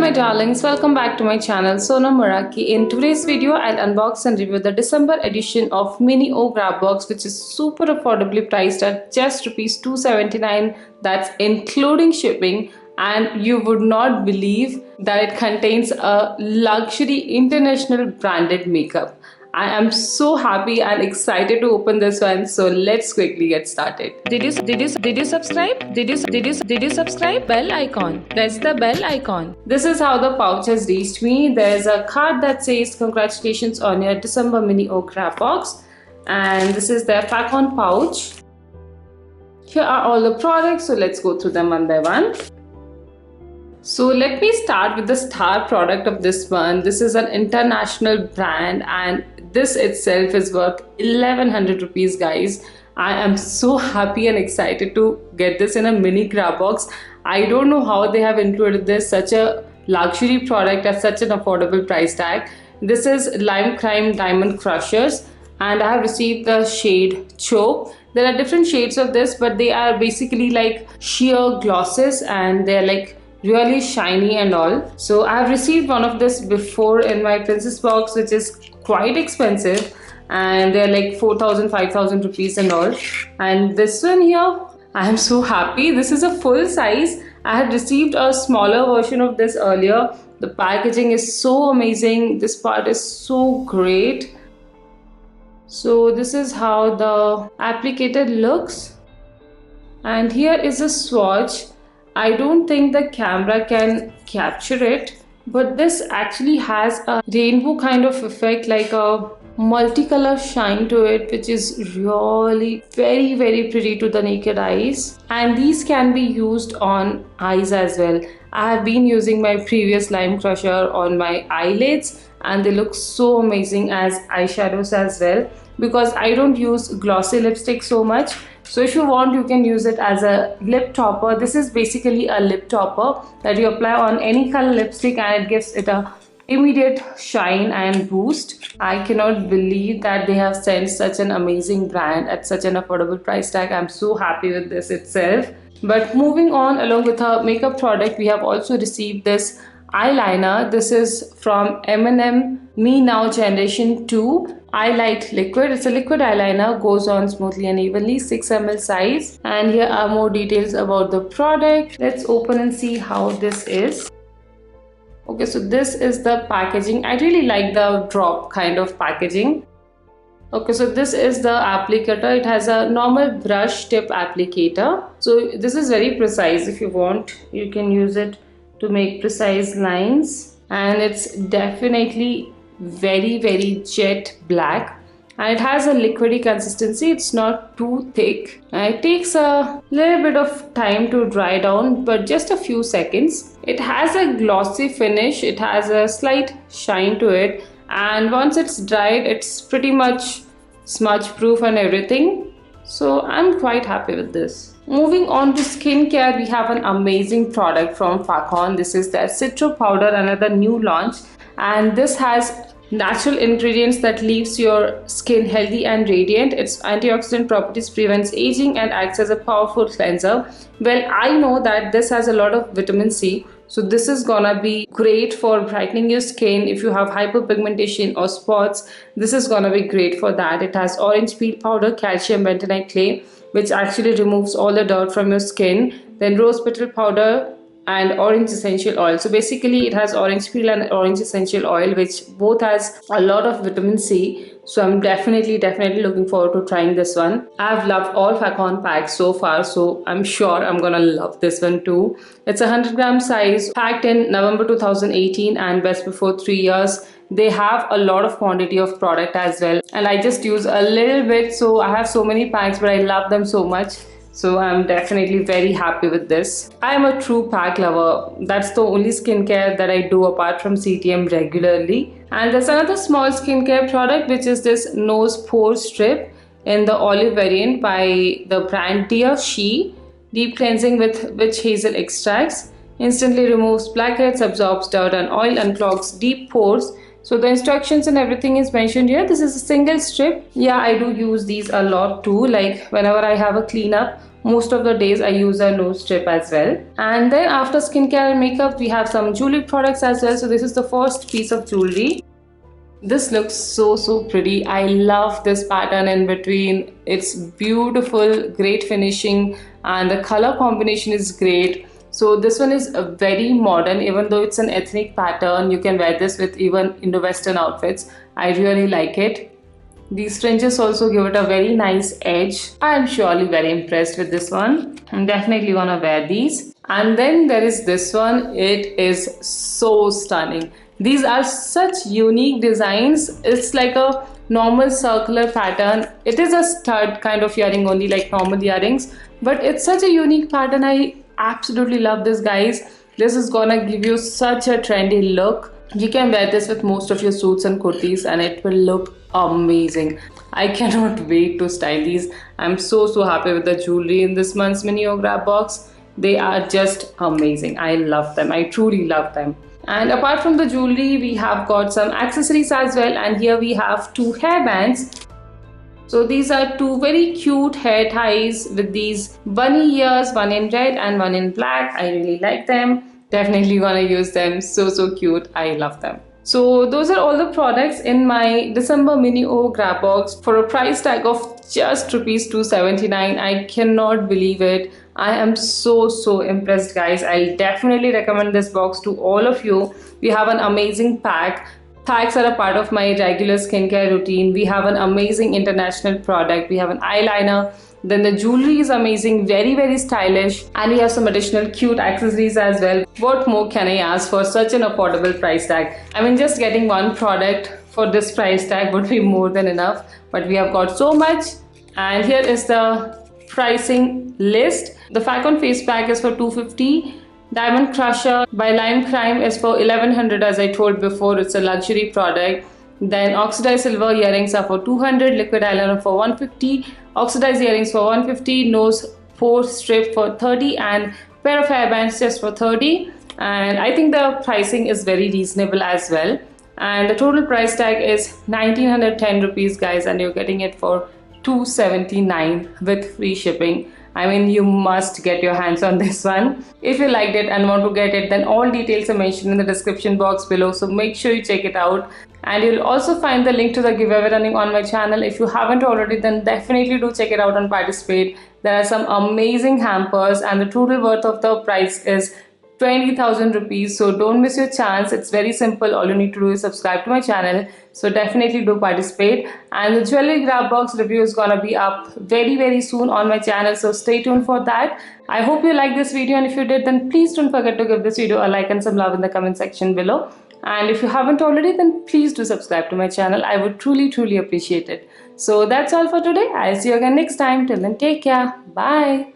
my darlings, welcome back to my channel SonaMeraki. In today's video, I'll unbox and review the December edition of Mini-O-Grabox, which is super affordably priced at just Rs 279. That's including shipping, and you would not believe that it contains a luxury international branded makeup. I am so happy and excited to open this one, so let's quickly get started. Did you subscribe? Did you subscribe? Bell icon. Press the bell icon. This is how the pouch has reached me. There's a card that says congratulations on your December Mini-O-Grabox, and this is their pack-on pouch. Here are all the products, so let's go through them one by one. So let me start with the star product of this one. This is an international brand and this itself is worth 1100 rupees, guys. I am so happy and excited to get this in a Mini Grabox. I don't know how they have included this, such a luxury product at such an affordable price tag. This is Lime Crime Diamond Crushers and I have received the shade Choke. There are different shades of this, but they are basically like sheer glosses and they're like really shiny and all. So I have received one of this before in my princess box, which is quite expensive and they're like 4,000 5,000 rupees and all. And this one here, I am so happy. This is a full size. I had received a smaller version of this earlier. The packaging is so amazing. This part is so great. So this is how the applicator looks, and here is a swatch. I don't think the camera can capture it, but this actually has a rainbow kind of effect, like a multicolor shine to it, which is really very pretty to the naked eyes. And these can be used on eyes as well. I have been using my previous lime crusher on my eyelids and they look so amazing as eyeshadows as well, because I don't use glossy lipstick so much. So if you want, you can use it as a lip topper. This is basically a lip topper that you apply on any color lipstick and it gives it a immediate shine and boost. I cannot believe that they have sent such an amazing brand at such an affordable price tag. I'm so happy with this itself. But moving on, along with our makeup product, we have also received this eyeliner. This is from M&M Me Now Generation 2 Eyelight Liquid. It's a liquid eyeliner, goes on smoothly and evenly, 6 ml size. And here are more details about the product. Let's open and see how this is. Okay, so this is the packaging. I really like the drop kind of packaging. Okay, so this is the applicator. It has a normal brush tip applicator. So this is very precise. If you want, you can use it to make precise lines, and it's definitely very jet black, and it has a liquidy consistency. It's not too thick and it takes a little bit of time to dry down, but just a few seconds. It has a glossy finish, it has a slight shine to it, and once it's dried, it's pretty much smudge proof and everything. So I'm quite happy with this. Moving on to skincare, we have an amazing product from Facon. This is their Citro Powder, another new launch, and this has natural ingredients that leaves your skin healthy and radiant. Its antioxidant properties prevents aging and acts as a powerful cleanser. Well, I know that this has a lot of vitamin C, so this is gonna be great for brightening your skin. If you have hyperpigmentation or spots, this is gonna be great for that. It has orange peel powder, calcium bentonite clay, which actually removes all the dirt from your skin, then rose petal powder and orange essential oil. So basically it has orange peel and orange essential oil, which both has a lot of vitamin C. So I'm definitely looking forward to trying this one. I've loved all Facon packs so far, so I'm sure I'm gonna love this one too. It's a 100-gram size, packed in November 2018 and best before 3 years. They have a lot of quantity of product as well, and I just use a little bit, so I have so many packs, but I love them so much. So I'm definitely very happy with this. I am a true pack lover. That's the only skincare that I do apart from CTM regularly. And there's another small skincare product, which is this nose pore strip in the olive variant by the brand Dear She. Deep cleansing with witch hazel extracts. Instantly removes blackheads, absorbs dirt and oil, unclogs deep pores. So the instructions and everything is mentioned here. This is a single strip. Yeah, I do use these a lot too. Like whenever I have a cleanup most of the days I use a nose strip as well. And then after skincare and makeup, we have some jewelry products as well. So this is the first piece of jewelry. This looks so pretty. I love this pattern in between. It's beautiful, great finishing, and the color combination is great. So this one is a very modern, even though it's an ethnic pattern. You can wear this with even Indo-Western outfits. I really like it. These fringes also give it a very nice edge. I am surely very impressed with this one. I'm definitely gonna wear these. And then there is this one. It is so stunning. These are such unique designs. It's like a normal circular pattern. It is a stud kind of earring only, like normal earrings, but it's such a unique pattern. I absolutely love this, guys. This is gonna give you such a trendy look. You can wear this with most of your suits and kurtis and it will look amazing. I cannot wait to style these. I'm so happy with the jewelry in this month's Mini-O-Grabox. They are just amazing. I love them. I truly love them. And apart from the jewelry, we have got some accessories as well, and here we have two hairbands. So these are two very cute hair ties with these bunny ears, one in red and one in black. I really like them. Definitely gonna use them. So cute. I love them. So those are all the products in my December Mini-O-Grabox for a price tag of just rupees 279. I cannot believe it. I am so impressed, guys. I'll definitely recommend this box to all of you. We have an amazing pack. Packs are a part of my regular skincare routine. We have an amazing international product. We have an eyeliner. Then the jewelry is amazing, very stylish, and we have some additional cute accessories as well. What more can I ask for such an affordable price tag? I mean, just getting one product for this price tag would be more than enough, but we have got so much. And here is the pricing list. The Facon face pack is for 250. Diamond Crusher by Lime Crime is for 1100. As I told before, it's a luxury product. Then oxidized silver earrings are for 200, liquid eyeliner for 150, oxidized earrings for 150, nose 4 strip for 30, and pair of hairbands just for 30. And I think the pricing is very reasonable as well. And the total price tag is 1910 rupees, guys, and you're getting it for 279 with free shipping. I mean, you must get your hands on this one. If you liked it and want to get it, then all details are mentioned in the description box below, so make sure you check it out. And you'll also find the link to the giveaway running on my channel. If you haven't already, then definitely do check it out and participate. There are some amazing hampers and the total worth of the prize is 20,000 rupees. So don't miss your chance. It's very simple. All you need to do is subscribe to my channel. So definitely do participate. And the jewelry grab box review is gonna be up very soon on my channel. So stay tuned for that. I hope you liked this video, and if you did, then please don't forget to give this video a like and some love in the comment section below. And if you haven't already, then please do subscribe to my channel. I would truly appreciate it. So that's all for today. I'll see you again next time. Till then, take care. Bye.